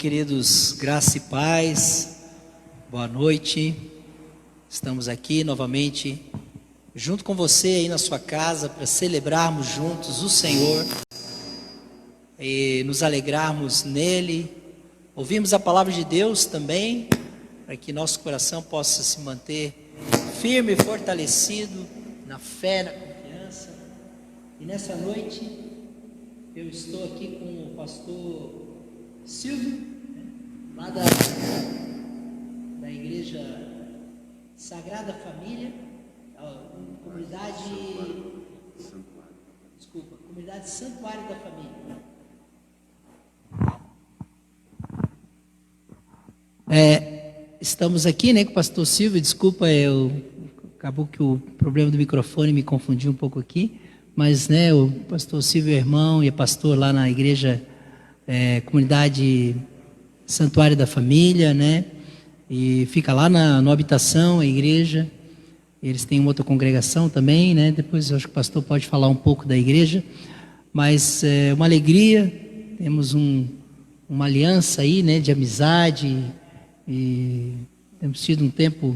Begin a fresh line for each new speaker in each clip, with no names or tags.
queridos, graça e paz, boa noite. Estamos aqui novamente junto com você aí na sua casa para celebrarmos juntos o Senhor e nos alegrarmos nele, ouvirmos a palavra de Deus também, para que nosso coração possa se manter firme e fortalecido na fé, na confiança. E nessa noite eu estou aqui com o pastor Silvio, lá da Igreja Sagrada Família, Comunidade Santuário da Família. Estamos aqui, com o pastor Silvio. Desculpa, acabou que o problema do microfone me confundiu um pouco aqui, mas o pastor Silvio é irmão e é pastor lá na igreja Comunidade Santuário da Família, e fica lá na habitação, a igreja. Eles têm uma outra congregação também, depois eu acho que o pastor pode falar um pouco da igreja, mas é uma alegria, temos uma aliança aí, de amizade, e temos tido um tempo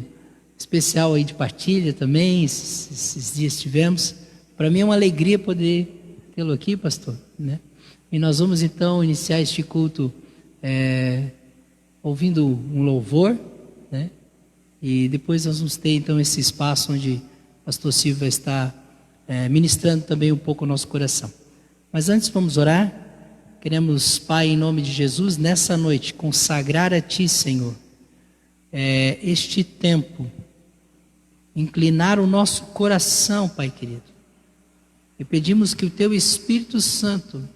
especial aí de partilha também, esses dias tivemos. Para mim é uma alegria poder tê-lo aqui, pastor, E nós vamos então iniciar este culto ouvindo um louvor, e depois nós vamos ter então esse espaço onde o pastor Silvio vai estar ministrando também um pouco o nosso coração. Mas antes vamos orar. Queremos, Pai, em nome de Jesus, nessa noite, consagrar a Ti, Senhor, este tempo, inclinar o nosso coração, Pai querido, e pedimos que o Teu Espírito Santo,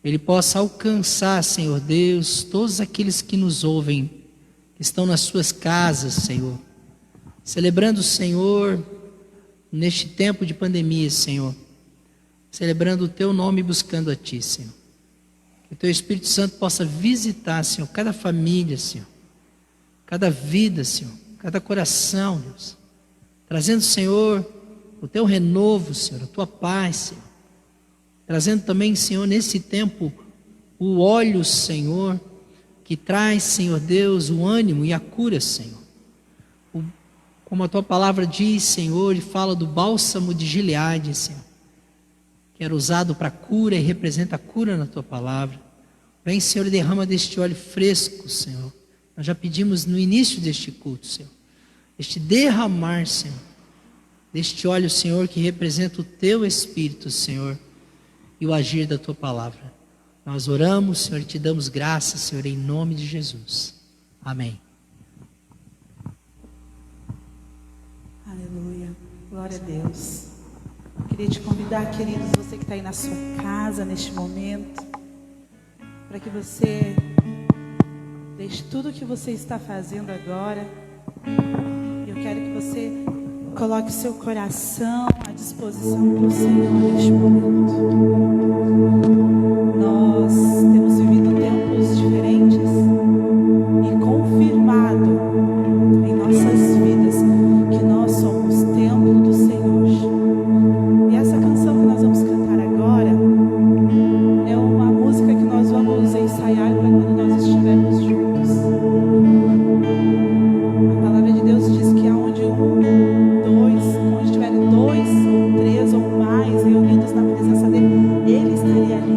Ele possa alcançar, Senhor Deus, todos aqueles que nos ouvem, que estão nas suas casas, Senhor, celebrando o Senhor, neste tempo de pandemia, Senhor, celebrando o Teu nome e buscando a Ti, Senhor. Que o Teu Espírito Santo possa visitar, Senhor, cada família, Senhor, cada vida, Senhor, cada coração, Deus, trazendo, Senhor, o Teu renovo, Senhor, a Tua paz, Senhor, trazendo também, Senhor, nesse tempo, o óleo, Senhor, que traz, Senhor Deus, o ânimo e a cura, Senhor. Como a Tua palavra diz, Senhor, e fala do bálsamo de Gileade, Senhor, que era usado para cura e representa a cura na Tua palavra. Vem, Senhor, e derrama deste óleo fresco, Senhor. Nós já pedimos no início deste culto, Senhor, este derramar, Senhor, deste óleo, Senhor, que representa o Teu Espírito, Senhor, e o agir da Tua palavra. Nós oramos, Senhor, e Te damos graças, Senhor, em nome de Jesus. Amém.
Aleluia. Glória a Deus. Queria te convidar, queridos, você que está aí na sua casa neste momento, para que você deixe tudo o que você está fazendo agora. Eu quero que você coloque o seu coração à disposição do Senhor neste momento. Nós temos vivido tempos diferentes e confirmado em nossas vidas que nós somos templo do Senhor. E essa canção que nós vamos cantar agora é uma música que nós vamos ensaiar para quando nós estivermos juntos. A palavra de Deus diz que onde tiverem dois ou três ou mais reunidos na presença dele, ele estaria ali.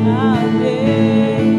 Amém.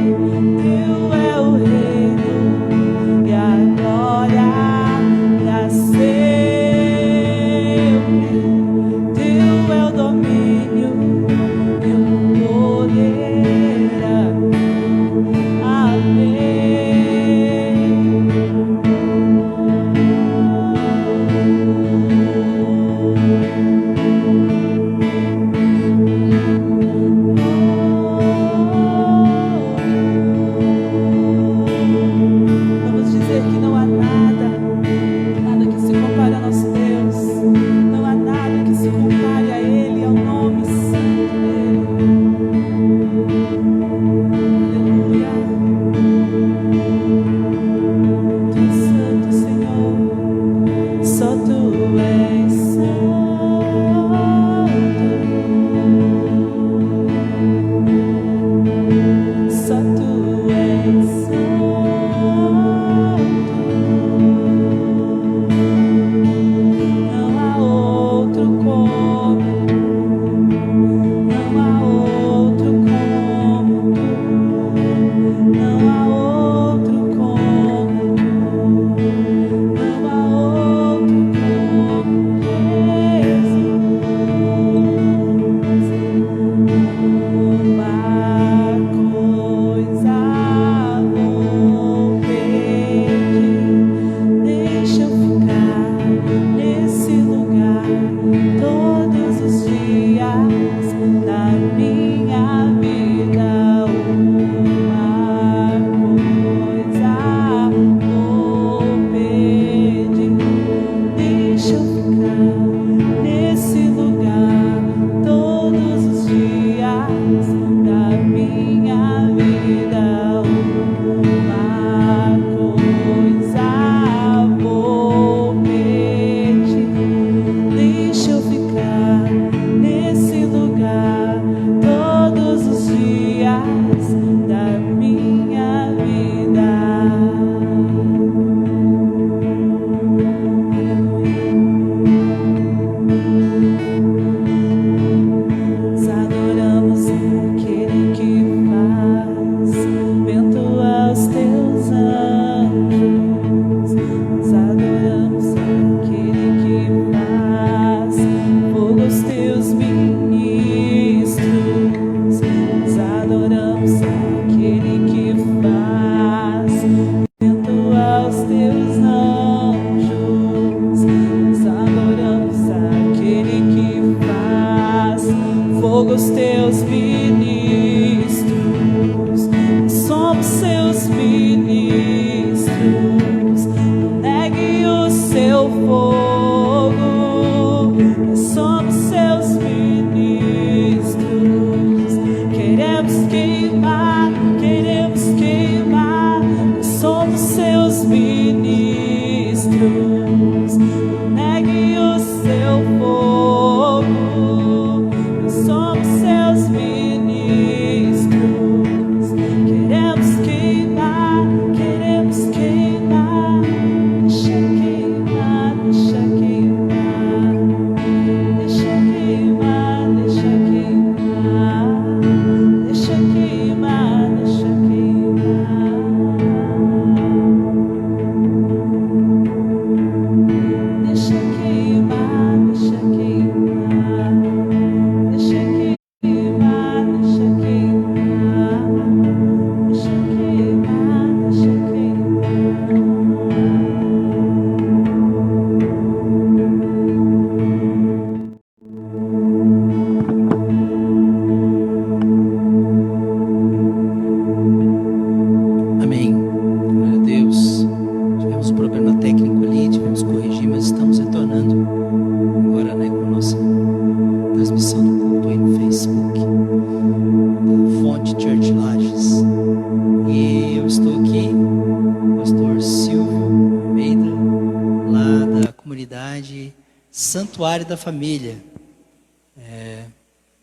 Santuário da Família.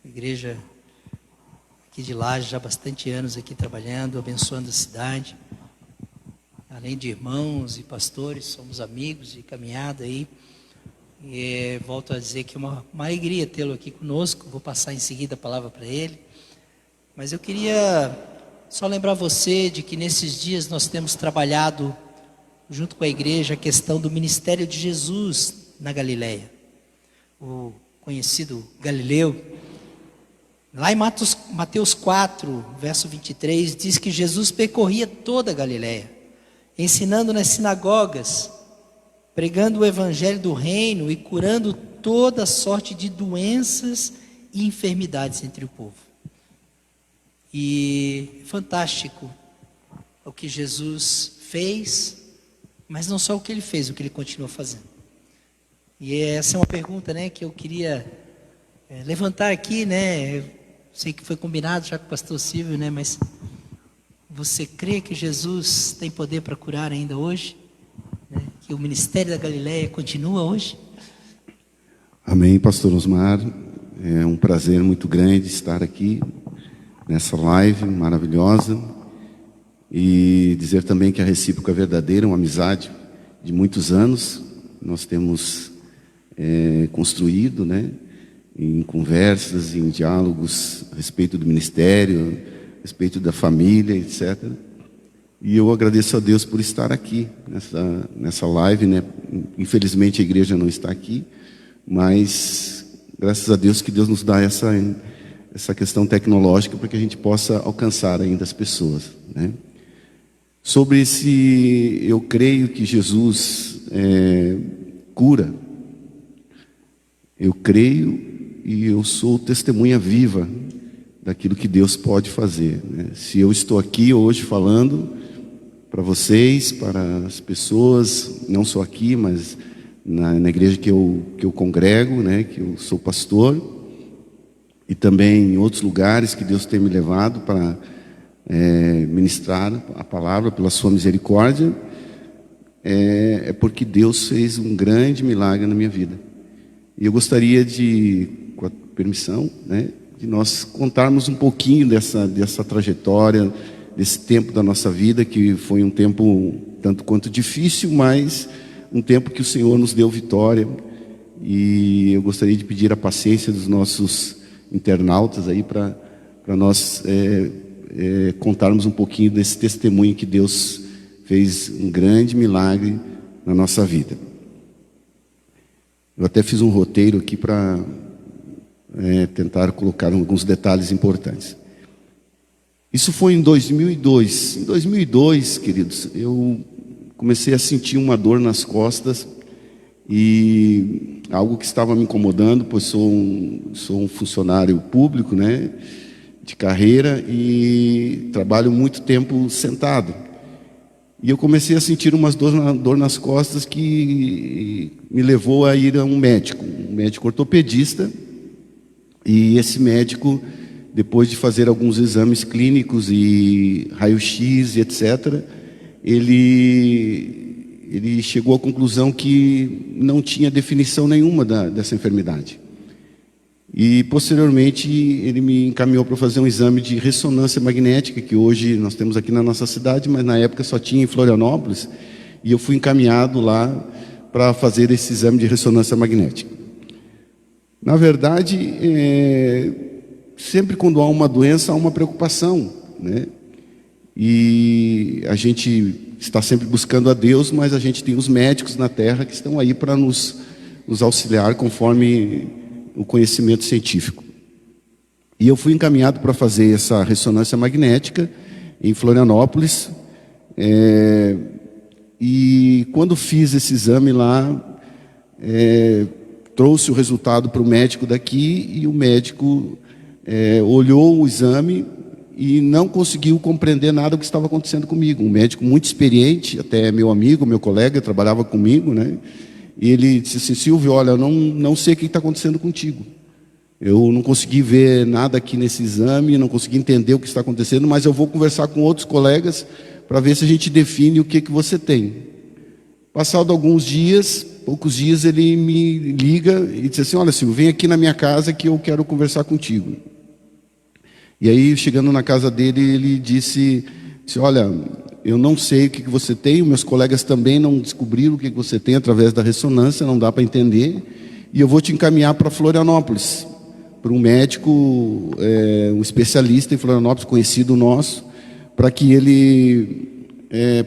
Igreja aqui de Laje, já há bastante anos aqui trabalhando, abençoando a cidade. Além de irmãos e pastores, somos amigos de caminhada aí. E volto a dizer que é uma alegria tê-lo aqui conosco. Vou passar em seguida a palavra para ele. Mas eu queria só lembrar você de que nesses dias nós temos trabalhado junto com a igreja a questão do ministério de Jesus na Galileia. O conhecido Galileu. Lá em Mateus 4, verso 23, diz que Jesus percorria toda a Galileia, ensinando nas sinagogas, pregando o evangelho do reino e curando toda sorte de doenças e enfermidades entre o povo. E fantástico o que Jesus fez, mas não só o que ele fez, o que ele continuou fazendo. E essa é uma pergunta, né, que eu queria levantar aqui, né? Eu sei que foi combinado já com o pastor Silvio, né, mas você crê que Jesus tem poder para curar ainda hoje? Né? Que o ministério da Galileia continua hoje?
Amém, pastor Osmar. É um prazer muito grande estar aqui nessa live maravilhosa e dizer também que a recíproca é verdadeira, uma amizade de muitos anos. Nós temos construído, né, em conversas, em diálogos a respeito do ministério, a respeito da família, etc. E eu agradeço a Deus por estar aqui nessa live, né? Infelizmente a igreja não está aqui, mas graças a Deus que Deus nos dá essa questão tecnológica para que a gente possa alcançar ainda as pessoas, né? Sobre esse, eu creio que Jesus cura. Eu creio e eu sou testemunha viva daquilo que Deus pode fazer, né? Se eu estou aqui hoje falando para vocês, para as pessoas, não só aqui, mas na igreja que eu congrego, né, que eu sou pastor, e também em outros lugares que Deus tem me levado para ministrar a palavra pela sua misericórdia, é porque Deus fez um grande milagre na minha vida. E eu gostaria de, com a permissão, né, de nós contarmos um pouquinho dessa trajetória, desse tempo da nossa vida, que foi um tempo tanto quanto difícil, mas um tempo que o Senhor nos deu vitória. E eu gostaria de pedir a paciência dos nossos internautas aí para nós contarmos um pouquinho desse testemunho que Deus fez um grande milagre na nossa vida. Eu até fiz um roteiro aqui para tentar colocar alguns detalhes importantes. Isso foi em 2002. Em 2002, queridos, eu comecei a sentir uma dor nas costas e algo que estava me incomodando, pois sou um funcionário público, né, de carreira, e trabalho muito tempo sentado. E eu comecei a sentir umas dor nas costas que me levou a ir a um médico ortopedista. E esse médico, depois de fazer alguns exames clínicos e raio-x e etc., ele chegou à conclusão que não tinha definição nenhuma dessa enfermidade. E posteriormente ele me encaminhou para fazer um exame de ressonância magnética, que hoje nós temos aqui na nossa cidade, mas na época só tinha em Florianópolis, e eu fui encaminhado lá para fazer esse exame de ressonância magnética. Na verdade, sempre quando há uma doença, há uma preocupação, né? E a gente está sempre buscando a Deus, mas a gente tem os médicos na terra que estão aí para nos auxiliar conforme o conhecimento científico. E eu fui encaminhado para fazer essa ressonância magnética em Florianópolis. E quando fiz esse exame lá, trouxe o resultado para o médico daqui, e o médico olhou o exame e não conseguiu compreender nada do que estava acontecendo comigo. Um médico muito experiente, até meu amigo, meu colega, trabalhava comigo, né? E ele disse assim: Silvio, olha, eu não sei o que está acontecendo contigo. Eu não consegui ver nada aqui nesse exame, não consegui entender o que está acontecendo, mas eu vou conversar com outros colegas para ver se a gente define o que você tem. Passado alguns dias, poucos dias ele me liga e diz assim: olha, Silvio, vem aqui na minha casa que eu quero conversar contigo. E aí, chegando na casa dele, ele disse: olha, eu não sei o que você tem, meus colegas também não descobriram o que você tem através da ressonância, não dá para entender, e eu vou te encaminhar para Florianópolis, para um médico, um especialista em Florianópolis, conhecido nosso, para que ele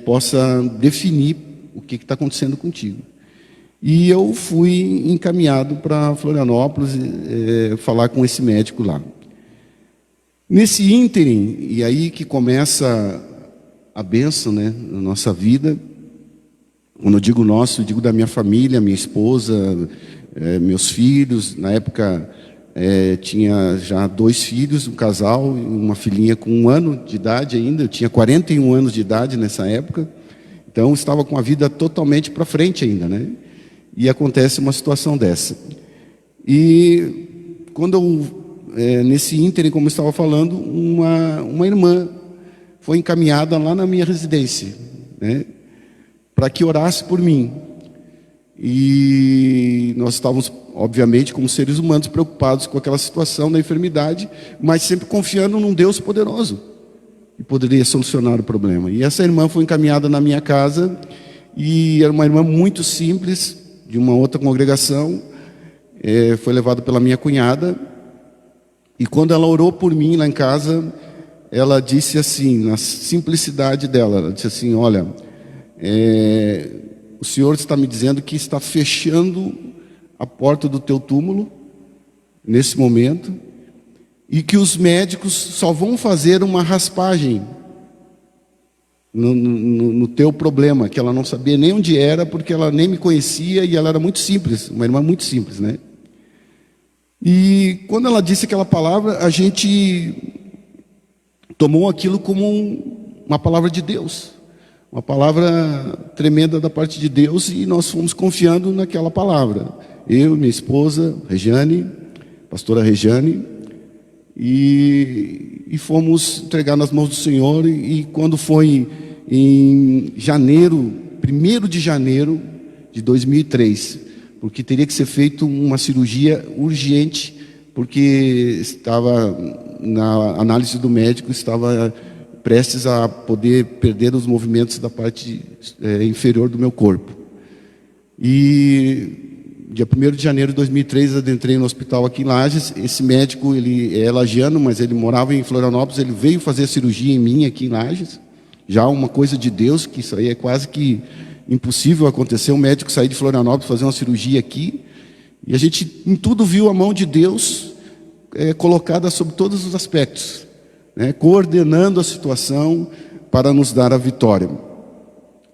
possa definir o que está acontecendo contigo. E eu fui encaminhado para Florianópolis falar com esse médico lá. Nesse ínterim, e aí que começa a bênção, né, na nossa vida. Quando eu digo nosso, eu digo da minha família, minha esposa, meus filhos. Na época tinha já 2 filhos, um casal e uma filhinha com 1 ano de idade ainda. Eu tinha 41 anos de idade nessa época, então estava com a vida totalmente para frente ainda, né? E acontece uma situação dessa. E quando eu nesse ínterim, como eu estava falando, uma irmã foi encaminhada lá na minha residência, né, para que orasse por mim. E nós estávamos, obviamente, como seres humanos, preocupados com aquela situação da enfermidade, mas sempre confiando num Deus poderoso que poderia solucionar o problema. E essa irmã foi encaminhada na minha casa, e era uma irmã muito simples, de uma outra congregação, foi levada pela minha cunhada. E quando ela orou por mim lá em casa, ela disse assim, na simplicidade dela, ela disse assim: olha, o Senhor está me dizendo que está fechando a porta do teu túmulo, nesse momento, e que os médicos só vão fazer uma raspagem no teu problema, que ela não sabia nem onde era, porque ela nem me conhecia, e ela era muito simples, uma irmã muito simples, né? E quando ela disse aquela palavra, a gente tomou aquilo como uma palavra de Deus, uma palavra tremenda da parte de Deus, e nós fomos confiando naquela palavra. Eu, minha esposa, Rejane, pastora Rejane, e fomos entregar nas mãos do Senhor. E quando foi em janeiro, 1º de janeiro de 2003, porque teria que ser feita uma cirurgia urgente, porque estava, na análise do médico, estava prestes a poder perder os movimentos da parte inferior do meu corpo. E dia 1º de janeiro de 2003, adentrei no hospital aqui em Lages. Esse médico, ele é lagiano, mas ele morava em Florianópolis. Ele veio fazer a cirurgia em mim aqui em Lages. Já uma coisa de Deus, que isso aí é quase que impossível acontecer, um médico sair de Florianópolis fazer uma cirurgia aqui. E a gente em tudo viu a mão de Deus colocada sobre todos os aspectos, né, coordenando a situação para nos dar a vitória.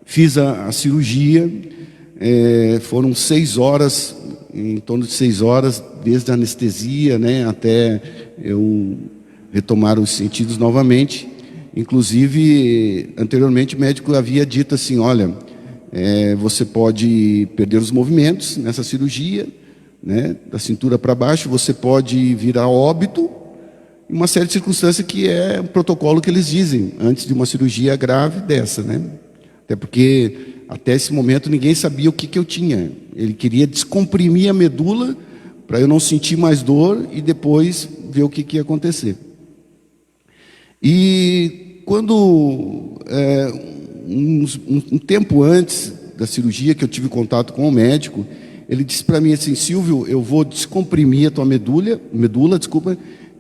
Fiz a cirurgia, foram 6 horas, em torno de 6 horas, desde a anestesia, né, até eu retomar os sentidos novamente. Inclusive, anteriormente o médico havia dito assim: olha, você pode perder os movimentos nessa cirurgia, né, da cintura para baixo, você pode vir a óbito, em uma série de circunstâncias que é um protocolo que eles dizem antes de uma cirurgia grave dessa, né? Até porque até esse momento ninguém sabia o que eu tinha. Ele queria descomprimir a medula para eu não sentir mais dor e depois ver o que ia acontecer. E quando um tempo antes da cirurgia, que eu tive contato com o médico, ele disse para mim assim: Silvio, eu vou descomprimir a tua medula,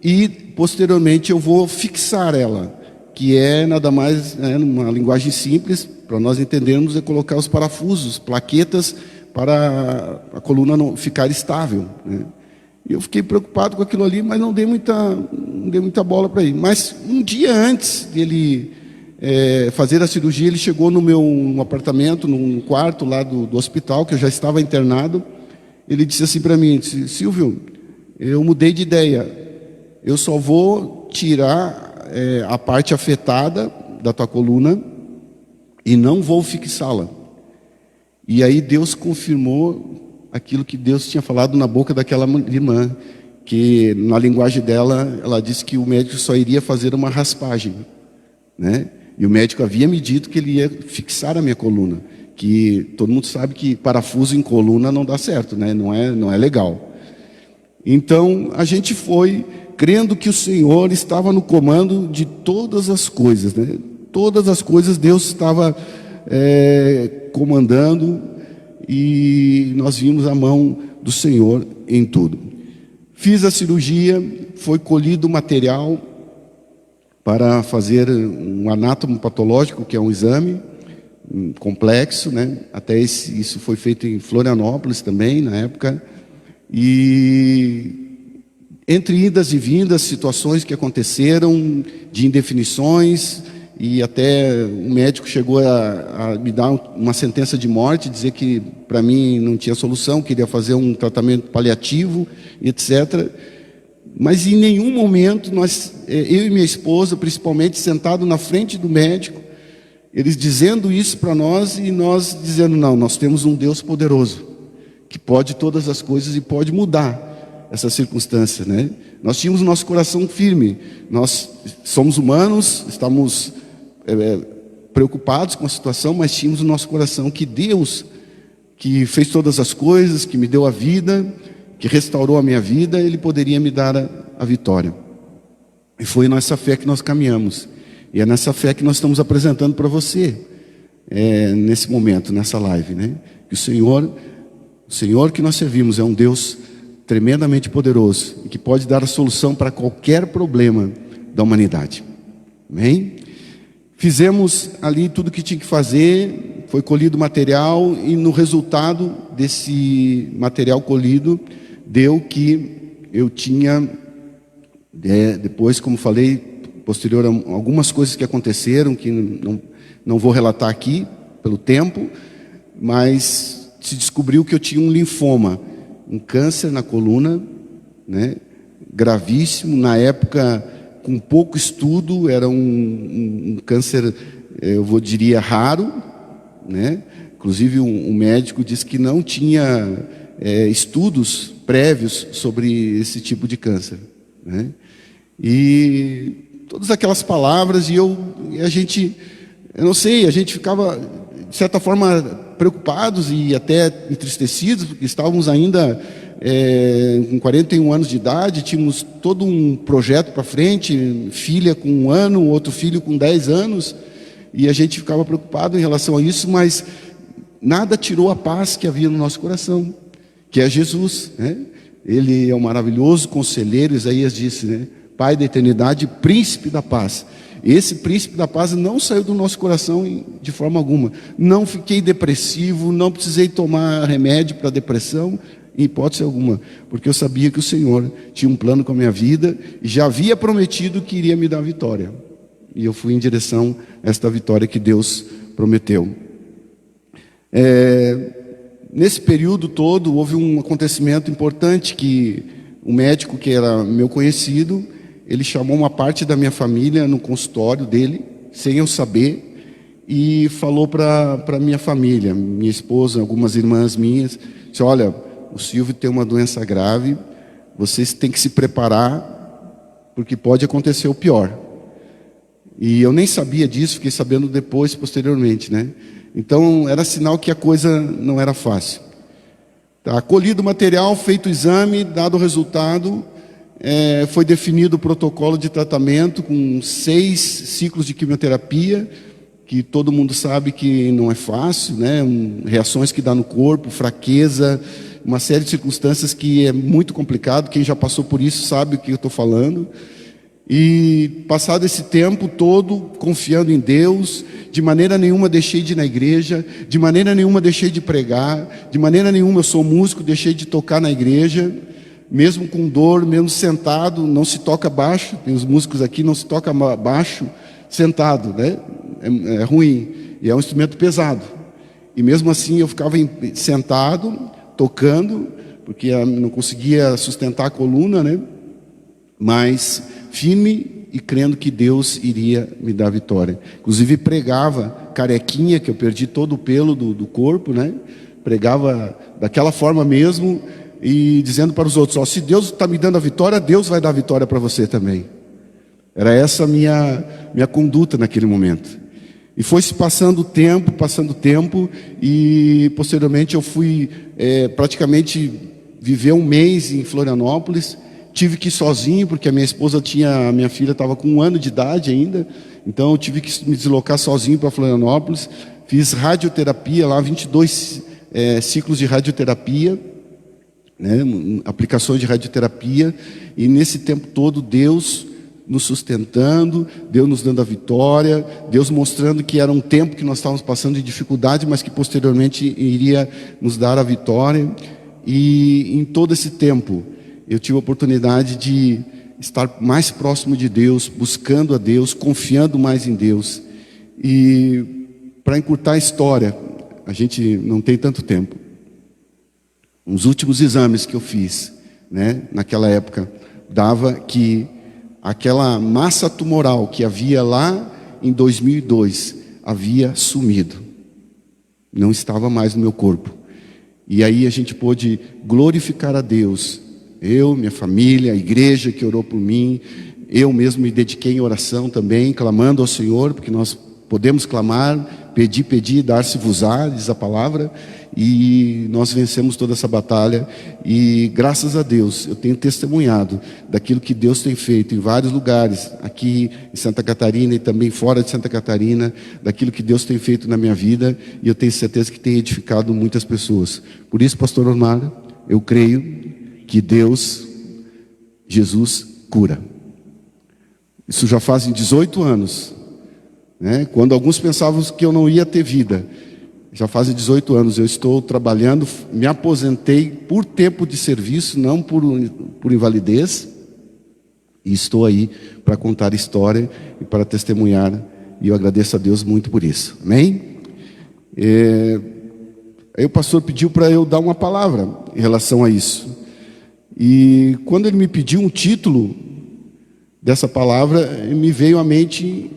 e posteriormente eu vou fixar ela, que é nada mais, numa linguagem simples, para nós entendermos, é colocar os parafusos, plaquetas, para a coluna não ficar estável, né? E eu fiquei preocupado com aquilo ali, mas não dei muita bola para ele. Mas um dia antes dele fazer a cirurgia, ele chegou no meu apartamento, num quarto lá do hospital, que eu já estava internado. Ele disse assim para mim: Silvio, eu mudei de ideia, eu só vou tirar a parte afetada da tua coluna e não vou fixá-la. E aí Deus confirmou aquilo que Deus tinha falado na boca daquela irmã, que na linguagem dela, ela disse que o médico só iria fazer uma raspagem, né? E o médico havia me dito que ele ia fixar a minha coluna, que todo mundo sabe que parafuso em coluna não dá certo, né? Não é legal. Então, a gente foi crendo que o Senhor estava no comando de todas as coisas, né? Todas as coisas Deus estava comandando, e nós vimos a mão do Senhor em tudo. Fiz a cirurgia, foi colhido material para fazer um anátomo patológico, que é um exame complexo, né? Até isso foi feito em Florianópolis também, na época. E entre idas e vindas, situações que aconteceram, de indefinições, e até o médico chegou a me dar uma sentença de morte, dizer que para mim não tinha solução, queria fazer um tratamento paliativo, etc. Mas em nenhum momento, eu e minha esposa, principalmente, sentado na frente do médico, eles dizendo isso para nós, e nós dizendo: não, nós temos um Deus poderoso, que pode todas as coisas e pode mudar essa circunstância, né? Nós tínhamos o nosso coração firme. Nós somos humanos, estamos preocupados com a situação, mas tínhamos o nosso coração que Deus, que fez todas as coisas, que me deu a vida, que restaurou a minha vida, Ele poderia me dar a vitória. E foi nessa fé que nós caminhamos. E é nessa fé que nós estamos apresentando para você, nesse momento, nessa live, né? Que o Senhor que nós servimos é um Deus tremendamente poderoso, e que pode dar a solução para qualquer problema da humanidade. Amém? Fizemos ali tudo o que tinha que fazer, foi colhido material, e no resultado desse material colhido, deu que eu tinha, depois, como falei, posterior a algumas coisas que aconteceram, que não vou relatar aqui, pelo tempo, mas se descobriu que eu tinha um linfoma, um câncer na coluna, né, gravíssimo, na época, com pouco estudo, era um câncer, eu diria, raro, né? Inclusive um médico disse que não tinha estudos prévios sobre esse tipo de câncer, né? E todas aquelas palavras, eu não sei, a gente ficava, de certa forma, preocupados e até entristecidos, porque estávamos ainda com 41 anos de idade, tínhamos todo um projeto para frente, filha com 1 ano, outro filho com 10 anos, e a gente ficava preocupado em relação a isso, mas nada tirou a paz que havia no nosso coração, que é Jesus, né? Ele é um maravilhoso conselheiro, Isaías disse, né? Pai da eternidade, príncipe da paz. Esse príncipe da paz não saiu do nosso coração de forma alguma. Não fiquei depressivo, não precisei tomar remédio para depressão, em hipótese alguma, porque eu sabia que o Senhor tinha um plano com a minha vida e já havia prometido que iria me dar vitória. E eu fui em direção a esta vitória que Deus prometeu. Nesse período todo, houve um acontecimento importante, que um médico que era meu conhecido, ele chamou uma parte da minha família no consultório dele, sem eu saber, e falou para minha família, minha esposa, algumas irmãs minhas, disse: olha, o Silvio tem uma doença grave, vocês têm que se preparar, porque pode acontecer o pior. E eu nem sabia disso, fiquei sabendo depois, posteriormente, né? Então, era sinal que a coisa não era fácil. Tá, colhido o material, feito o exame, dado o resultado, foi definido o protocolo de tratamento com 6 ciclos de quimioterapia, que todo mundo sabe que não é fácil, né? Reações que dá no corpo, fraqueza, uma série de circunstâncias que é muito complicado. Quem já passou por isso sabe o que eu estou falando. E passado esse tempo todo, confiando em Deus, de maneira nenhuma deixei de ir na igreja, de maneira nenhuma deixei de pregar, de maneira nenhuma, eu sou músico, deixei de tocar na igreja, mesmo com dor, mesmo sentado, não se toca baixo, tem os músicos aqui, não se toca baixo sentado, né? É ruim, e é um instrumento pesado. E mesmo assim eu ficava sentado, tocando, porque não conseguia sustentar a coluna, né? Mas firme e crendo que Deus iria me dar vitória. Inclusive pregava carequinha, que eu perdi todo o pelo do corpo, né? Pregava daquela forma mesmo, e dizendo para os outros: se Deus está me dando a vitória, Deus vai dar a vitória para você também. Era essa a minha conduta naquele momento. E foi se passando o tempo, e posteriormente eu fui praticamente viver um mês em Florianópolis. Tive que ir sozinho, porque a minha filha estava com 1 ano de idade ainda, então eu tive que me deslocar sozinho para Florianópolis. Fiz radioterapia lá, 22 ciclos de radioterapia, né, aplicações de radioterapia, e nesse tempo todo Deus nos sustentando, Deus nos dando a vitória, Deus mostrando que era um tempo que nós estávamos passando de dificuldade, mas que posteriormente iria nos dar a vitória. E em todo esse tempo eu tive a oportunidade de estar mais próximo de Deus, buscando a Deus, confiando mais em Deus. E para encurtar a história, a gente não tem tanto tempo. Os últimos exames que eu fiz, né, naquela época, dava que aquela massa tumoral que havia lá em 2002 havia sumido. Não estava mais no meu corpo. E aí a gente pôde glorificar a Deus. Eu, minha família, a igreja que orou por mim. Eu mesmo me dediquei em oração também, clamando ao Senhor, porque nós podemos clamar, pedir, dar-se-vos-á, diz a palavra. E nós vencemos toda essa batalha. E graças a Deus eu tenho testemunhado daquilo que Deus tem feito em vários lugares, aqui em Santa Catarina e também fora de Santa Catarina, daquilo que Deus tem feito na minha vida, e eu tenho certeza que tem edificado muitas pessoas. Por isso, pastor Osmar, eu creio que Deus, Jesus, cura. Isso já fazem 18 anos, né? Quando alguns pensavam que eu não ia ter vida, já fazem 18 anos, eu estou trabalhando, me aposentei por tempo de serviço, não por invalidez, e estou aí para contar história e para testemunhar, e eu agradeço a Deus muito por isso, amém? Aí o pastor pediu para eu dar uma palavra em relação a isso, e quando ele me pediu um título dessa palavra, me veio à mente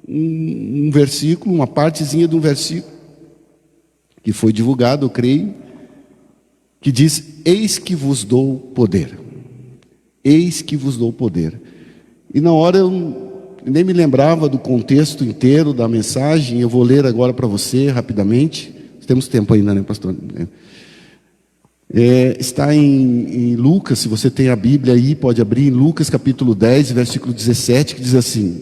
um versículo, uma partezinha de um versículo, que foi divulgado, eu creio, que diz: eis que vos dou poder. Eis que vos dou poder. E na hora eu nem me lembrava do contexto inteiro da mensagem. Eu vou ler agora para você rapidamente. Temos tempo ainda, né, pastor? Está em Lucas, se você tem a Bíblia aí, pode abrir em Lucas capítulo 10, versículo 17, que diz assim: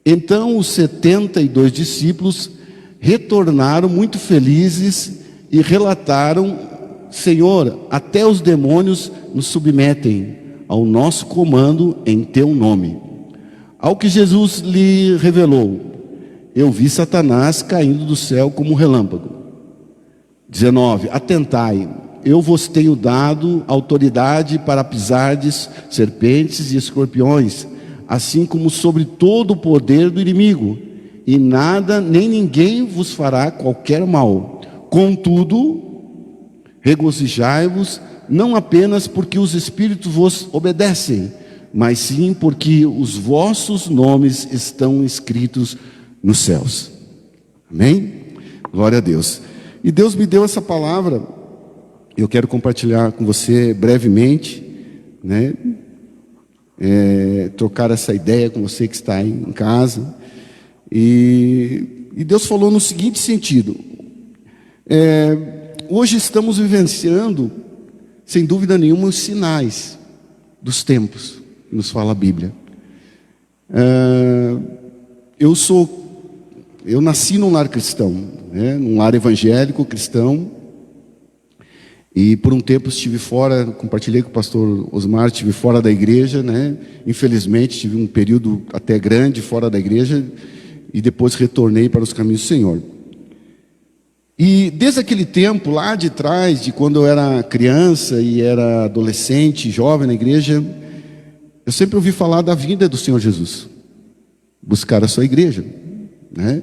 então os 72 discípulos retornaram muito felizes e relataram: Senhor, até os demônios nos submetem ao nosso comando em teu nome. Ao que Jesus lhe revelou: eu vi Satanás caindo do céu como um relâmpago. 19: atentai, eu vos tenho dado autoridade para pisardes serpentes e escorpiões, assim como sobre todo o poder do inimigo, e nada nem ninguém vos fará qualquer mal. Contudo, regozijai-vos, não apenas porque os espíritos vos obedecem, mas sim porque os vossos nomes estão escritos nos céus. Amém? Glória a Deus. E Deus me deu essa palavra, eu quero compartilhar com você brevemente, né? Trocar essa ideia com você que está aí em casa. E Deus falou no seguinte sentido: hoje estamos vivenciando, sem dúvida nenhuma, os sinais dos tempos, que nos fala a Bíblia. Eu nasci num lar cristão, né, num lar evangélico cristão, e por um tempo estive fora, compartilhei com o pastor Osmar, estive fora da igreja, né? Infelizmente tive um período até grande fora da igreja, e depois retornei para os caminhos do Senhor. E desde aquele tempo, lá de trás, de quando eu era criança e era adolescente, jovem na igreja, eu sempre ouvi falar da vinda do Senhor Jesus, buscar a sua igreja, né?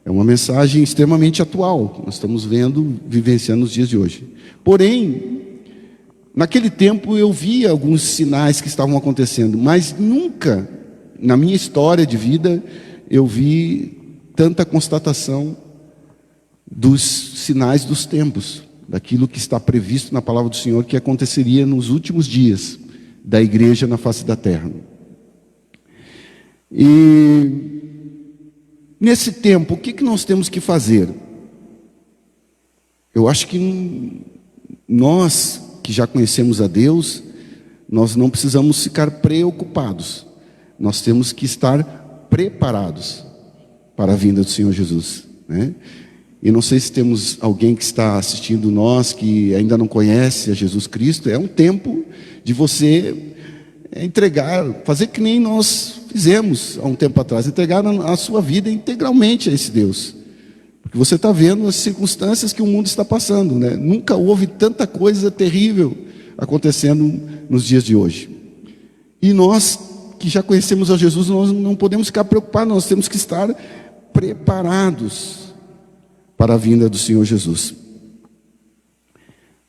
É uma mensagem extremamente atual, nós estamos vivenciando os dias de hoje. Porém, naquele tempo eu via alguns sinais que estavam acontecendo, mas nunca, na minha história de vida, eu vi tanta constatação dos sinais dos tempos, daquilo que está previsto na palavra do Senhor, que aconteceria nos últimos dias da igreja na face da terra. E nesse tempo, o que nós temos que fazer? Eu acho que nós que já conhecemos a Deus, nós não precisamos ficar preocupados. Nós temos que estar preparados para a vinda do Senhor Jesus, né? E não sei se temos alguém que está assistindo nós, que ainda não conhece a Jesus Cristo. É um tempo de você entregar, fazer que nem nós fizemos há um tempo atrás, entregar a sua vida integralmente a esse Deus. Porque você está vendo as circunstâncias que o mundo está passando, né? Nunca houve tanta coisa terrível acontecendo nos dias de hoje. E nós que já conhecemos a Jesus, nós não podemos ficar preocupados, nós temos que estar preparados para a vinda do Senhor Jesus.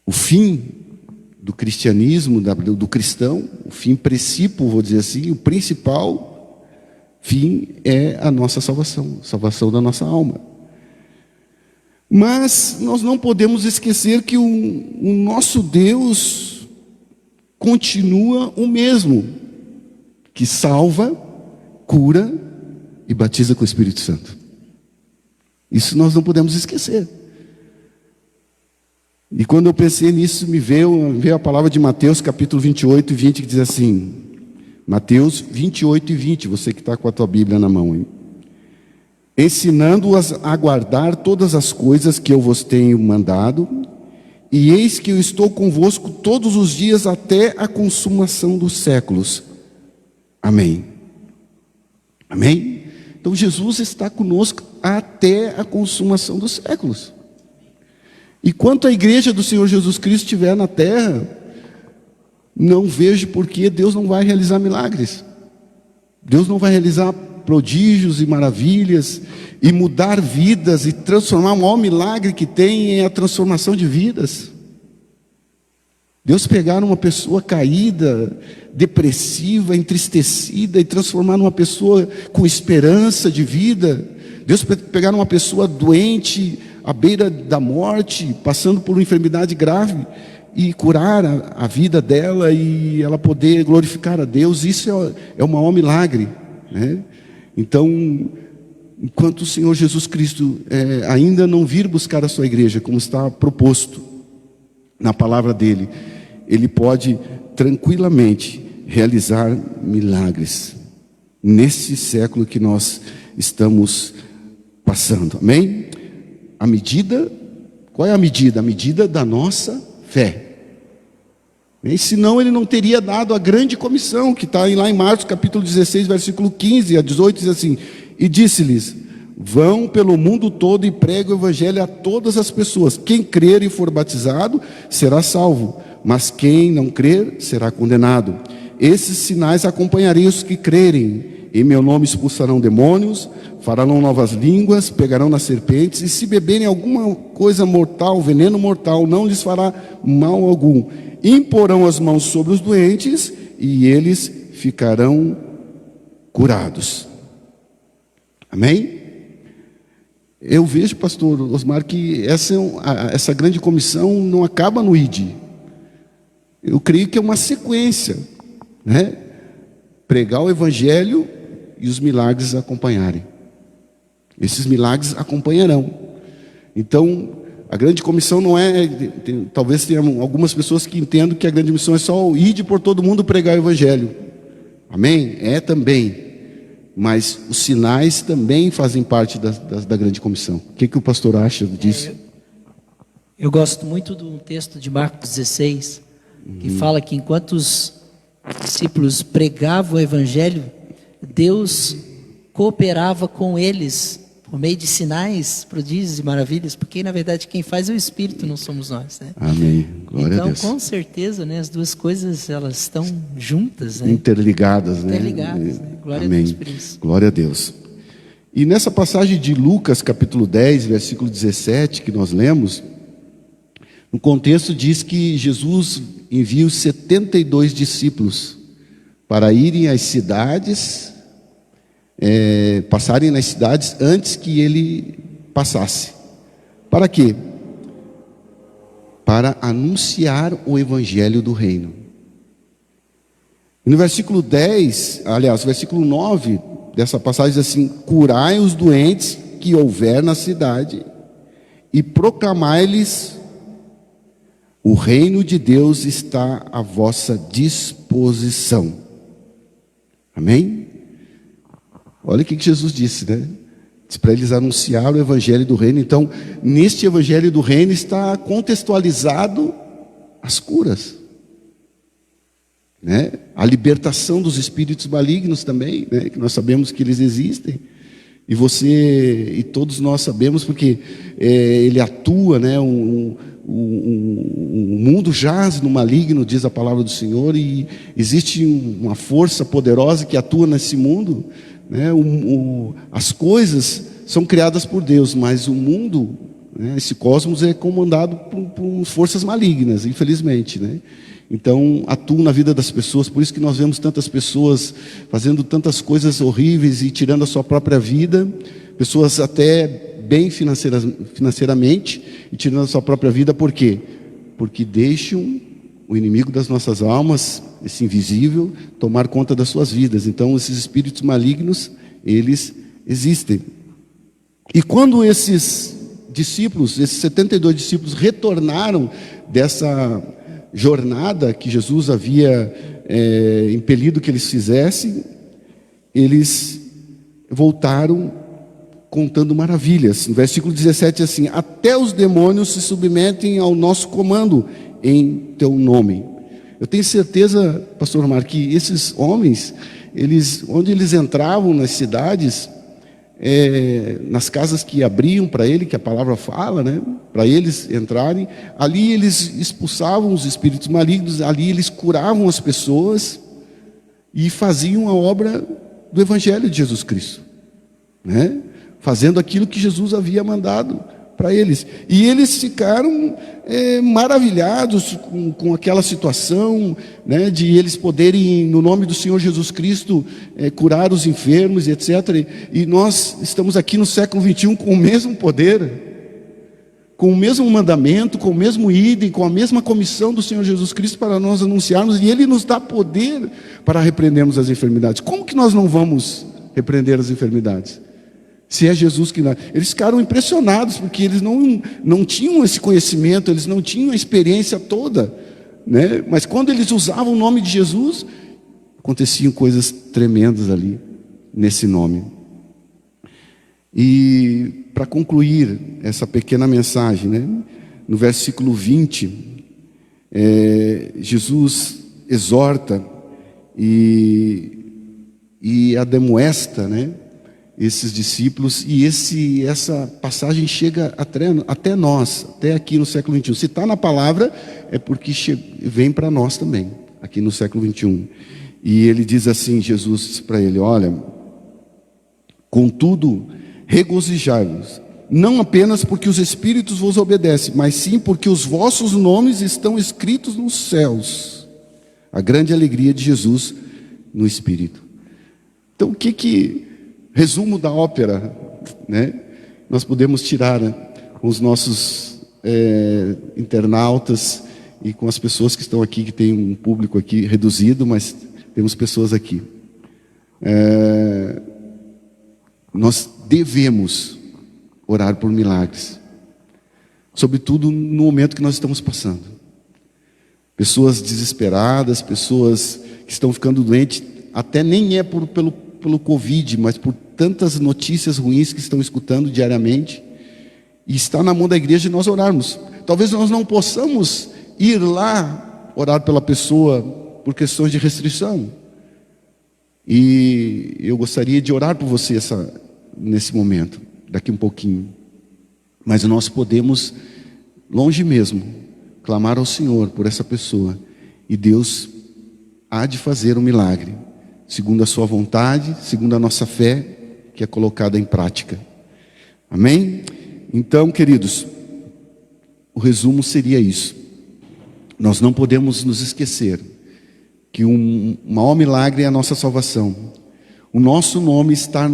O fim do cristianismo, do cristão, o fim princípio, vou dizer assim, o principal fim é a nossa salvação, salvação da nossa alma. Mas nós não podemos esquecer que o nosso Deus continua o mesmo, que salva, cura e batiza com o Espírito Santo. Isso nós não podemos esquecer. E quando eu pensei nisso, me veio a palavra de Mateus capítulo 28 e 20, que diz assim, Mateus 28 e 20, você que está com a tua Bíblia na mão, hein? Ensinando-as a guardar todas as coisas que eu vos tenho mandado, e eis que eu estou convosco todos os dias até a consumação dos séculos. Amém. Amém? Então Jesus está conosco até a consumação dos séculos. E quanto a igreja do Senhor Jesus Cristo estiver na terra, não vejo por que Deus não vai realizar milagres. Deus não vai realizar prodígios e maravilhas, e mudar vidas, e transformar. O maior milagre que tem é a transformação de vidas. Deus pegar uma pessoa caída, depressiva, entristecida, e transformar numa pessoa com esperança de vida. Deus pegar uma pessoa doente, à beira da morte, passando por uma enfermidade grave, e curar a vida dela, e ela poder glorificar a Deus. Isso é o maior milagre, né? Então, enquanto o Senhor Jesus Cristo ainda não vir buscar a sua igreja, como está proposto na palavra dele, ele pode tranquilamente realizar milagres nesse século que nós estamos passando. Amém? A medida, qual é a medida? A medida da nossa fé. E senão ele não teria dado a grande comissão, que está lá em Marcos capítulo 16, versículo 15 a 18, diz assim, e disse-lhes, vão pelo mundo todo e preguem o evangelho a todas as pessoas. Quem crer e for batizado será salvo, mas quem não crer será condenado. Esses sinais acompanharem os que crerem. Em meu nome expulsarão demônios, falarão novas línguas, pegarão nas serpentes, e se beberem alguma coisa mortal, veneno mortal, não lhes fará mal algum. Imporão as mãos sobre os doentes e eles ficarão curados. Amém? Eu vejo, pastor Osmar, que essa grande comissão não acaba no ID. Eu creio que é uma sequência, né? Pregar o evangelho e os milagres acompanharem. Esses milagres acompanharão. Então, a grande comissão não é... talvez tenha algumas pessoas que entendam que a grande missão é só ir por todo mundo pregar o evangelho. Amém? É também. Mas os sinais também fazem parte da grande comissão. O que o pastor acha disso?
Eu gosto muito do texto de Marcos 16, que fala que enquanto os discípulos pregavam o evangelho, Deus cooperava com eles por meio de sinais, prodígios e maravilhas, porque na verdade quem faz é o Espírito, não somos nós, né?
Amém. Glória
então,
a Deus.
com certeza, né, as duas coisas elas estão juntas, né?
Interligadas, né?
Interligadas, né? Glória
Amém.
a Deus por isso.
Glória a Deus. E nessa passagem de Lucas, capítulo 10, versículo 17, que nós lemos, no contexto diz que Jesus envia os 72 discípulos para irem às cidades, passarem nas cidades antes que ele passasse. Para quê? Para anunciar o evangelho do reino. E no versículo 10, aliás, versículo 9, dessa passagem diz assim: curai os doentes que houver na cidade e proclamai-lhes: o reino de Deus está à vossa disposição. Amém? Olha o que Jesus disse, né? Diz para eles anunciar o evangelho do reino. Então, neste evangelho do reino está contextualizado as curas, né? A libertação dos espíritos malignos também, né? Que nós sabemos que eles existem. E você e todos nós sabemos porque ele atua, né? O mundo jaz no maligno, diz a palavra do Senhor, e existe uma força poderosa que atua nesse mundo, né? As coisas são criadas por Deus, mas o mundo, né? Esse cosmos é comandado por forças malignas, infelizmente, né? Então atuam na vida das pessoas. Por isso que nós vemos tantas pessoas fazendo tantas coisas horríveis e tirando a sua própria vida, pessoas até bem financeiramente e tirando a sua própria vida. Por quê? Porque deixam o inimigo das nossas almas, esse invisível, tomar conta das suas vidas. Então esses espíritos malignos, eles existem. E quando esses discípulos, esses 72 discípulos retornaram dessa jornada que Jesus havia impelido que eles fizessem, eles voltaram contando maravilhas. No versículo 17 assim: até os demônios se submetem ao nosso comando em teu nome. Eu tenho certeza, pastor Omar, que esses homens, onde eles entravam nas cidades, nas casas que abriam para ele, que a palavra fala, né, para eles entrarem, ali eles expulsavam os espíritos malignos, ali eles curavam as pessoas e faziam a obra do evangelho de Jesus Cristo, né, fazendo aquilo que Jesus havia mandado para eles. E eles ficaram maravilhados com aquela situação, né, de eles poderem, no nome do Senhor Jesus Cristo, curar os enfermos, etc. E nós estamos aqui no século 21 com o mesmo poder, com o mesmo mandamento, com o mesmo idem, com a mesma comissão do Senhor Jesus Cristo para nós anunciarmos, e Ele nos dá poder para repreendermos as enfermidades. Como que nós não vamos repreender as enfermidades? Se é Jesus que... Eles ficaram impressionados, porque eles não tinham esse conhecimento, eles não tinham a experiência toda, né? Mas quando eles usavam o nome de Jesus, aconteciam coisas tremendas ali, nesse nome. E para concluir essa pequena mensagem, né? No versículo 20, Jesus exorta e ademoesta, né, esses discípulos, e essa passagem chega até nós, até aqui no século 21. Se está na palavra, é porque vem para nós também, aqui no século 21. E ele diz assim, Jesus para ele: olha, contudo, regozijai-vos, não apenas porque os espíritos vos obedecem, mas sim porque os vossos nomes estão escritos nos céus. A grande alegria de Jesus no Espírito. Então, resumo da ópera, né? Nós podemos tirar, né, com os nossos internautas e com as pessoas que estão aqui, que tem um público aqui reduzido, mas temos pessoas aqui. Nós devemos orar por milagres, sobretudo no momento que nós estamos passando. Pessoas desesperadas, pessoas que estão ficando doentes, até nem pelo Covid, mas por tantas notícias ruins que estão escutando diariamente, e está na mão da igreja de nós orarmos. Talvez nós não possamos ir lá orar pela pessoa por questões de restrição, e eu gostaria de orar por você nesse momento, daqui um pouquinho, mas nós podemos, longe mesmo, clamar ao Senhor por essa pessoa, e Deus há de fazer um milagre, segundo a sua vontade, segundo a nossa fé, que é colocada em prática. Amém? Então, queridos, o resumo seria isso. Nós não podemos nos esquecer que o maior milagre é a nossa salvação. O nosso nome está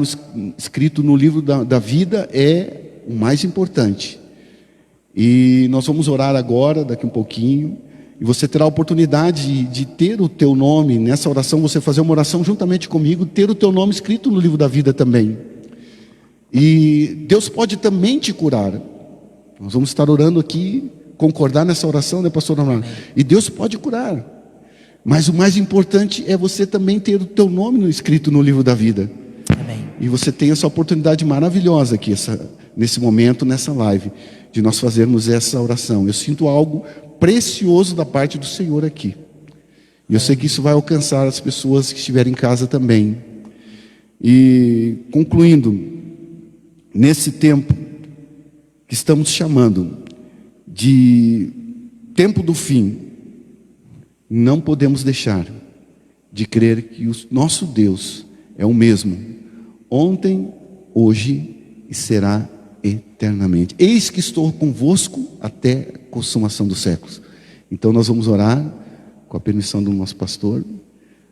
escrito no livro da vida, é o mais importante. E nós vamos orar agora, daqui um pouquinho, E você terá a oportunidade de ter o teu nome, nessa oração, você fazer uma oração juntamente comigo, ter o teu nome escrito no livro da vida também. E Deus pode também te curar. Nós vamos estar orando aqui, concordar nessa oração, né, pastor Amaro? E Deus pode curar. Mas o mais importante é você também ter o teu nome escrito no livro da vida.
Amém.
E você tem essa oportunidade maravilhosa aqui, nesse momento, nessa live, de nós fazermos essa oração. Eu sinto algo precioso da parte do Senhor aqui. E eu sei que isso vai alcançar as pessoas que estiverem em casa também. E concluindo, nesse tempo que estamos chamando de tempo do fim, não podemos deixar de crer que o nosso Deus é o mesmo, ontem, hoje e será eternamente. Eis que estou convosco até a consumação dos séculos. Então nós vamos orar, com a permissão do nosso pastor,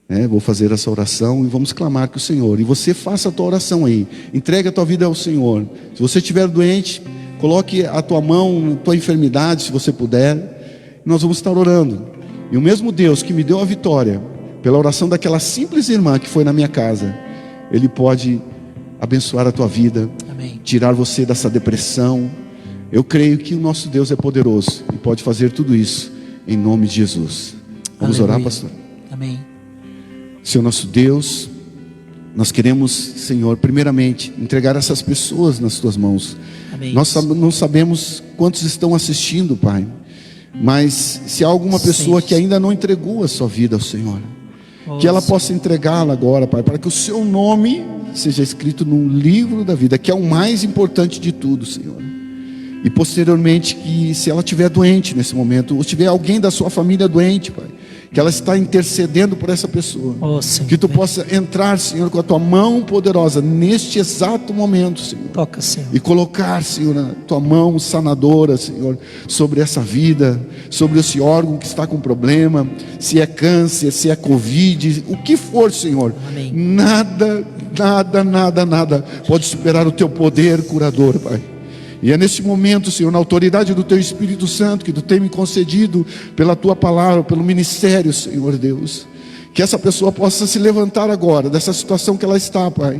né? Vou fazer essa oração e vamos clamar que o Senhor, e você faça a tua oração aí, entregue a tua vida ao Senhor. Se você estiver doente, coloque a tua mão na tua enfermidade, se você puder. Nós vamos estar orando. E o mesmo Deus que me deu a vitória pela oração daquela simples irmã que foi na minha casa, Ele pode abençoar a tua vida.
Amém.
Tirar você dessa depressão. Eu creio que o nosso Deus é poderoso e pode fazer tudo isso em nome de Jesus. Vamos
Aleluia.
orar, pastor?
Amém.
Senhor nosso Deus, nós queremos, Senhor, primeiramente entregar essas pessoas nas tuas mãos.
Amém.
Nós não sabemos quantos estão assistindo, Pai, mas se há alguma pessoa que ainda não entregou a sua vida ao Senhor, que ela possa entregá-la agora, Pai, para que o seu nome seja escrito no livro da vida, que é o mais importante de tudo, Senhor. E posteriormente, que se ela estiver doente nesse momento, ou tiver alguém da sua família doente, Pai, que ela está intercedendo por essa pessoa, que tu possa entrar, Senhor, com a tua mão poderosa neste exato momento, Senhor.
Toca, Senhor.
E colocar, Senhor, a tua mão sanadora, Senhor, sobre essa vida, sobre esse órgão que está com problema, se é câncer, se é Covid, o que for, Senhor.
Amém.
Nada pode superar o teu poder curador, Pai. E é nesse momento, Senhor, na autoridade do Teu Espírito Santo, que Tu tem me concedido pela Tua palavra, pelo ministério, Senhor Deus, que essa pessoa possa se levantar agora dessa situação que ela está, Pai,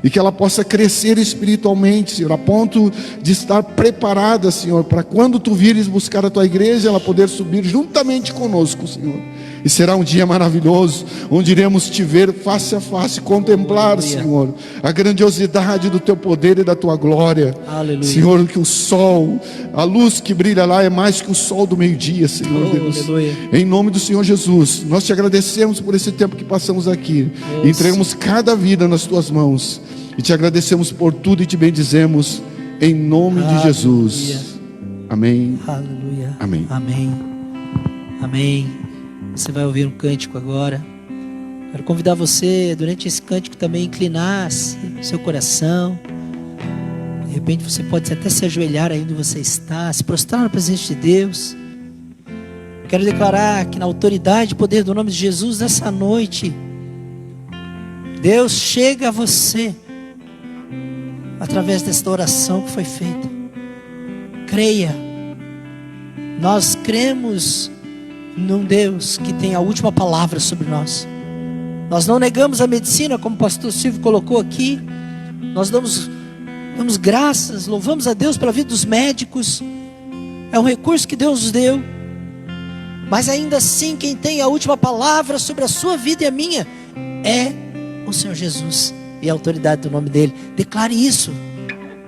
e que ela possa crescer espiritualmente, Senhor, a ponto de estar preparada, Senhor, para quando Tu vires buscar a Tua igreja, ela poder subir juntamente conosco, Senhor. E será um dia maravilhoso, onde iremos Te ver face a face, contemplar,
Aleluia.
Senhor, a grandiosidade do Teu poder e da Tua glória.
Aleluia.
Senhor, que o sol, a luz que brilha lá é mais que o sol do meio-dia, Senhor Deus.
Aleluia.
Em nome do Senhor Jesus, nós Te agradecemos por esse tempo que passamos aqui. E entregamos cada vida nas Tuas mãos. E Te agradecemos por tudo e Te bendizemos em nome de Jesus. Amém.
Aleluia.
Amém.
Amém. Amém. Você vai ouvir um cântico agora. Quero convidar você, durante esse cântico, também inclinar-se seu coração. De repente você pode até se ajoelhar aí onde você está, se prostrar na presença de Deus. Quero declarar que na autoridade e poder do nome de Jesus, nessa noite, Deus chega a você através desta oração que foi feita. Creia. Nós cremos num Deus que tem a última palavra sobre nós. Nós não negamos a medicina, como o pastor Silvio colocou aqui. Nós damos graças, louvamos a Deus pela vida dos médicos. É um recurso que Deus nos deu. Mas ainda assim, quem tem a última palavra sobre a sua vida e a minha é o Senhor Jesus e a autoridade do nome dele. Declare isso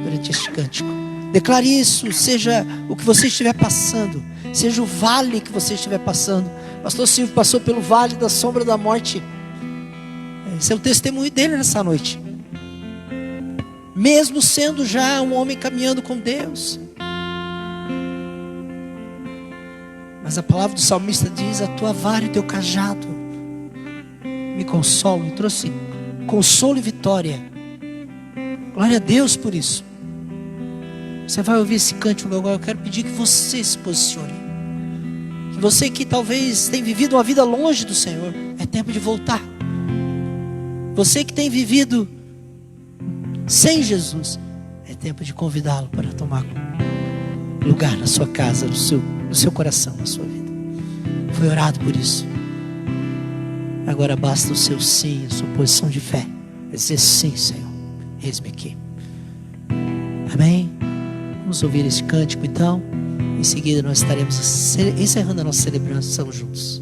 durante este cântico. Declare isso, seja o que você estiver passando, seja o vale que você estiver passando. Pastor Silvio passou pelo vale da sombra da morte. Esse é o testemunho dele nessa noite. Mesmo sendo já um homem caminhando com Deus. Mas a palavra do salmista diz: a tua vara e o teu cajado me consolam. Me trouxe consolo e vitória. Glória a Deus por isso. Você vai ouvir esse cântico agora. Eu quero pedir que você se posicione. Que você que talvez tenha vivido uma vida longe do Senhor, é tempo de voltar. Você que tem vivido sem Jesus, é tempo de convidá-lo para tomar lugar na sua casa, no seu coração, na sua vida. Foi orado por isso. Agora basta o seu sim, a sua posição de fé. Dizer sim, Senhor, eis-me aqui. Amém? Vamos ouvir esse cântico então. Em seguida nós estaremos encerrando a nossa celebração juntos.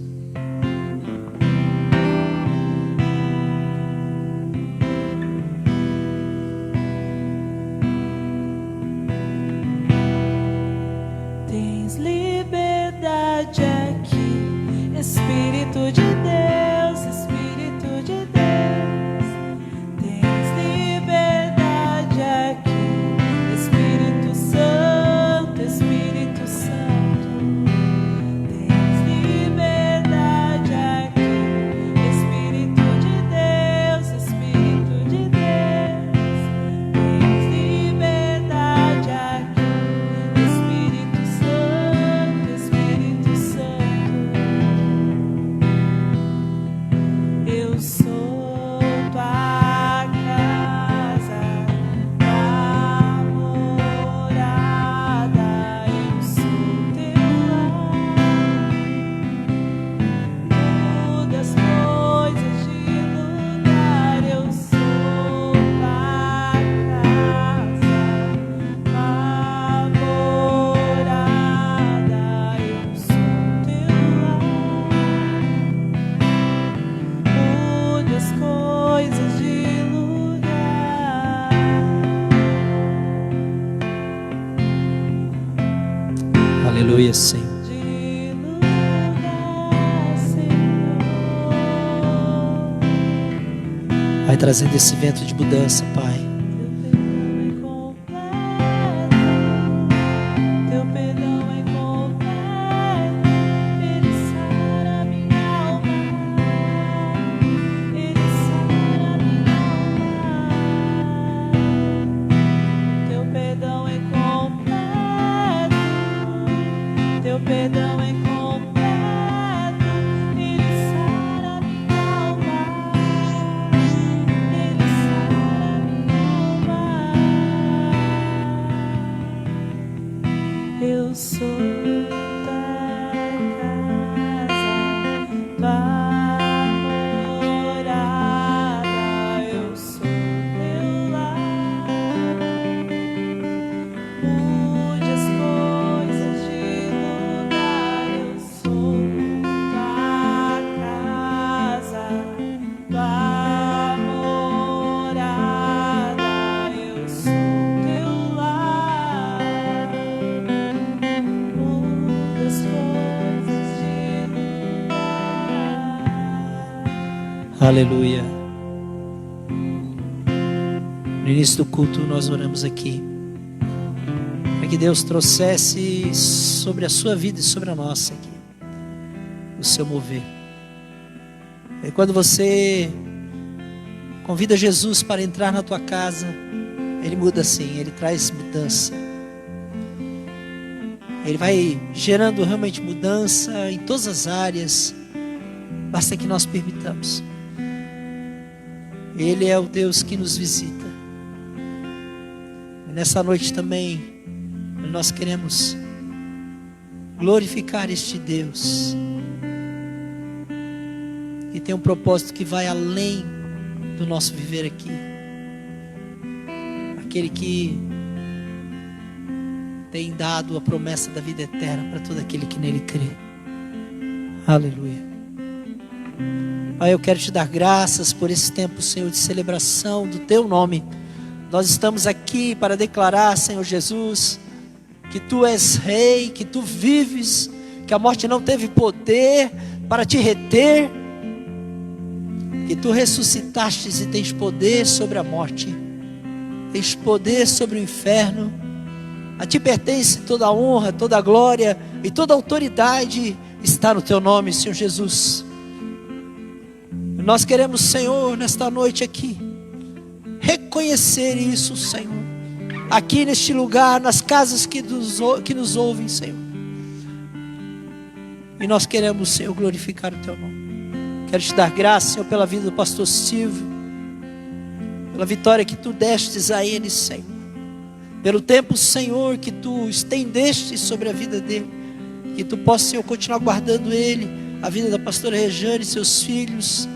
Tens liberdade aqui, Espírito de Deus, Espírito de Deus. Tens liberdade aqui, Espírito Santo, Espírito Santo. Tens liberdade aqui, Espírito de Deus, Espírito de Deus. Tens liberdade aqui, Espírito Santo, Espírito Santo. Eu sou tua casa, tua morada, eu sou teu lar. Muda as coisas de lugar, eu sou tua casa, tua morada, eu sou teu lar. Mude as coisas de lugar.
Aleluia, Senhor.
De lugar, Senhor.
Vai trazendo esse vento de mudança, Pai.
Teu perdão é completo, Ele sara minha alma, Ele sara minha alma. Teu perdão é completo, Teu perdão é completo, Ele sara minha alma, Ele sara minha alma. Eu sou tua casa, tua morada, eu sou teu lar. Mude as coisas de lugar, eu sou tua casa, tua morada, eu sou teu lar. Mude as coisas de lugar.
Aleluia. No início do culto nós oramos aqui para que Deus trouxesse sobre a sua vida e sobre a nossa aqui o seu mover. E quando você convida Jesus para entrar na tua casa, Ele muda sim, Ele traz mudança. Ele vai gerando realmente mudança em todas as áreas. Basta que nós permitamos. Ele é o Deus que nos visita. E nessa noite também nós queremos glorificar este Deus que tem um propósito que vai além do nosso viver aqui. Aquele que tem dado a promessa da vida eterna para todo aquele que nele crê. Aleluia. Pai, eu quero te dar graças por esse tempo, Senhor, de celebração do teu nome. Nós estamos aqui para declarar, Senhor Jesus, que tu és rei, que tu vives, que a morte não teve poder para te reter, que tu ressuscitastes e tens poder sobre a morte, tens poder sobre o inferno. A ti pertence toda a honra, toda a glória e toda a autoridade está no teu nome, Senhor Jesus. Nós queremos, Senhor, nesta noite aqui, reconhecer isso, Senhor, aqui neste lugar, nas casas que nos ouvem, Senhor. E nós queremos, Senhor, glorificar o teu nome. Quero te dar graça, Senhor, pela vida do pastor Silvio, pela vitória que tu destes a ele, Senhor, pelo tempo, Senhor, que tu estendeste sobre a vida dele. Que Tu possa, Senhor, continuar guardando ele, a vida da pastora Rejane, seus filhos,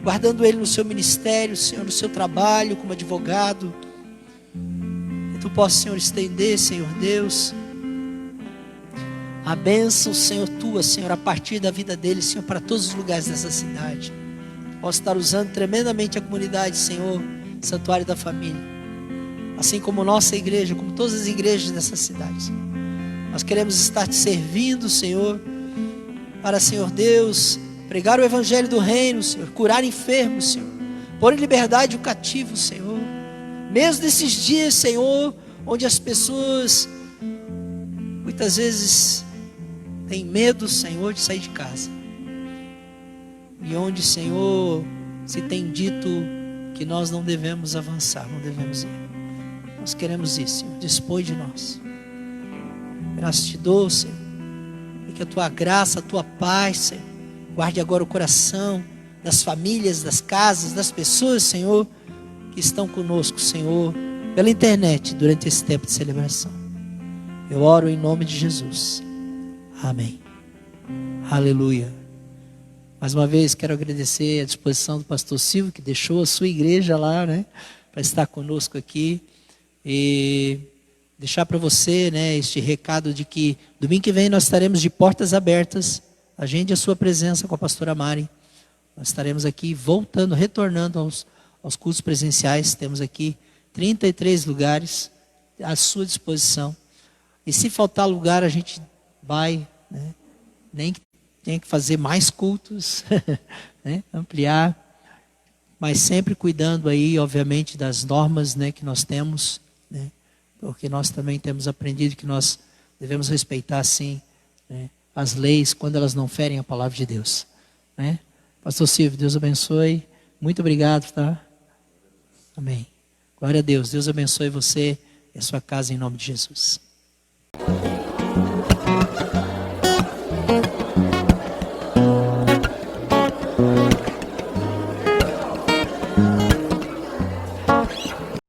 guardando ele no seu ministério, Senhor, no seu trabalho como advogado. Que Tu possa, Senhor, estender, Senhor Deus, a bênção, Senhor, Tua, Senhor, a partir da vida dele, Senhor, para todos os lugares dessa cidade. Posso estar usando tremendamente a comunidade, Senhor, Santuário da Família, assim como nossa igreja, como todas as igrejas dessa cidade, Senhor. Nós queremos estar Te servindo, Senhor, para, Senhor Deus, pregar o evangelho do reino, Senhor, curar enfermos, Senhor, pôr em liberdade o cativo, Senhor. Mesmo nesses dias, Senhor, onde as pessoas muitas vezes têm medo, Senhor, de sair de casa, e onde, Senhor, se tem dito que nós não devemos avançar, não devemos ir. Nós queremos isso, Senhor, dispõe de nós. Graças Te dou, Senhor, e que a Tua graça, a Tua paz, Senhor, guarde agora o coração das famílias, das casas, das pessoas, Senhor, que estão conosco, Senhor, pela internet, durante esse tempo de celebração. Eu oro em nome de Jesus. Amém. Aleluia. Mais uma vez quero agradecer a disposição do pastor Silvio, que deixou a sua igreja lá, né, para estar conosco aqui, e deixar para você, né, este recado de que domingo que vem nós estaremos de portas abertas. Agende a sua presença com a pastora Mari. Nós estaremos aqui voltando, retornando aos cultos presenciais. Temos aqui 33 lugares à sua disposição. E se faltar lugar, a gente vai, né, nem que tenha que fazer mais cultos, né, ampliar, mas sempre cuidando aí, obviamente, das normas, né, que nós temos, né, porque nós também temos aprendido que nós devemos respeitar, sim, né, as leis quando elas não ferem a palavra de Deus, né? Pastor Silvio, Deus abençoe. Muito obrigado, tá? Amém. Glória a Deus. Deus abençoe você e a sua casa em nome de Jesus.